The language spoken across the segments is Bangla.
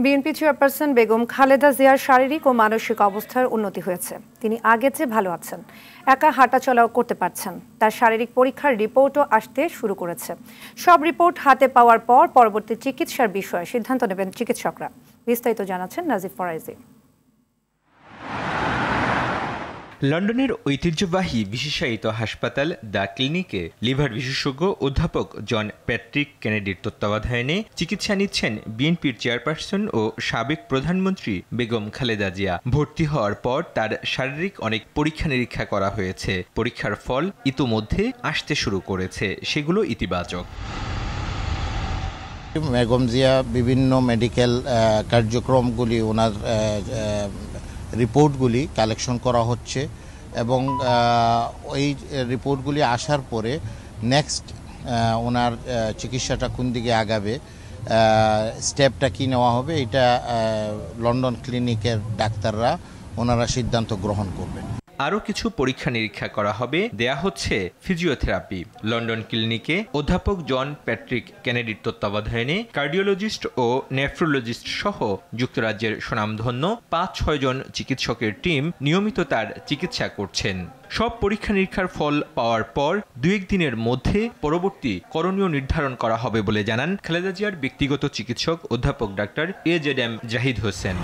বিএনপি চেয়ারপারসন বেগম খালেদা জিয়ার শারীরিক ও মানসিক অবস্থার উন্নতি হয়েছে। তিনি আগের চেয়ে ভালো আছেন, একা হাঁটাচলাও করতে পারছেন। তার শারীরিক পরীক্ষার রিপোর্টও আসতে শুরু করেছে। সব রিপোর্ট হাতে পাওয়ার পর পরবর্তী চিকিৎসার বিষয়ে সিদ্ধান্ত নেবেন চিকিৎসকরা। বিস্তারিত জানাচ্ছেন নাজিফ ফরাইজি। লন্ডনের ঐতিহ্যবাহী বিশেষায়িত হাসপাতাল দ্য ক্লিনিকে লিভার বিশেষজ্ঞ অধ্যাপক জন প্যাট্রিক কেনেডির তত্ত্বাবধানে চিকিৎসা নিচ্ছেন বিএনপির চেয়ারপারসন ও সাবেক প্রধানমন্ত্রী বেগম খালেদা জিয়া। ভর্তি হওয়ার পর তার শারীরিক অনেক পরীক্ষা নিরীক্ষা করা হয়েছে। পরীক্ষার ফল ইতোমধ্যে আসতে শুরু করেছে, সেগুলো ইতিবাচক। বেগম জিয়া বিভিন্ন মেডিকেল কার্যক্রমগুলি ওনার রিপোর্টগুলি কালেকশন করা হচ্ছে এবং ওই রিপোর্টগুলি আসার পরে নেক্সট ওনার চিকিৎসাটা কোন দিকে আগাবে, স্টেপটা কি নেওয়া হবে, এটা লন্ডন ক্লিনিকের ডাক্তাররা ওনারা সিদ্ধান্ত গ্রহণ করবেন। আরও কিছু পরীক্ষা নিরীক্ষা করা হবে, দেয়া হচ্ছে ফিজিওথেরাপি। লন্ডন ক্লিনিকে অধ্যাপক জন প্যাট্রিক কেনেডির তত্ত্বাবধানে কার্ডিওলজিস্ট ও নেফ্রোলজিস্ট সহ যুক্তরাজ্যের সুনামধন্য ৫-৬ জন চিকিৎসকের টিম নিয়মিত তার চিকিৎসা করছেন। সব পরীক্ষা নিরীক্ষার ফল পাওয়ার পর ২-১ দিনের মধ্যে পরবর্তী করণীয় নির্ধারণ করা হবে বলে জানান খালেদা জিয়ার ব্যক্তিগত চিকিৎসক অধ্যাপক doctor AZM Zahid Hossain.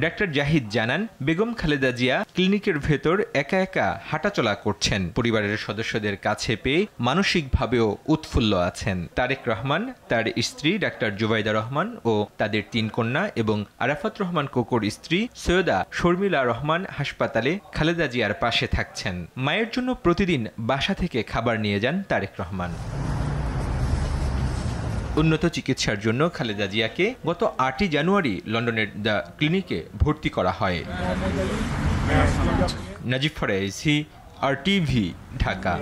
Doctor Zahid জানান, বেগম খালেদা জিয়া ক্লিনিকের ভেতর একা একা হাঁটাচলা করছেন। পরিবারের সদস্যদের কাছে পেয়ে মানসিকভাবেও উৎফুল্ল আছেন। তারেক রহমান, তার স্ত্রী ডাক্তার জুবাইদা রহমান ও তাদের ৩ কন্যা এবং আরাফাত রহমান কোকোর স্ত্রী সৈয়দা শর্মিলা রহমান হাসপাতালে খালেদা জিয়ার পাশে থাকছেন। মায়ের জন্য প্রতিদিন বাসা থেকে খাবার নিয়ে যান তারেক রহমান। উন্নত চিকিৎসার জন্য খালেদা জিয়াকে গত ৮ই জানুয়ারি লন্ডনের দ্য ক্লিনিকে ভর্তি করা হয়। নাজিফ ফরাইজি, RTV, ঢাকা।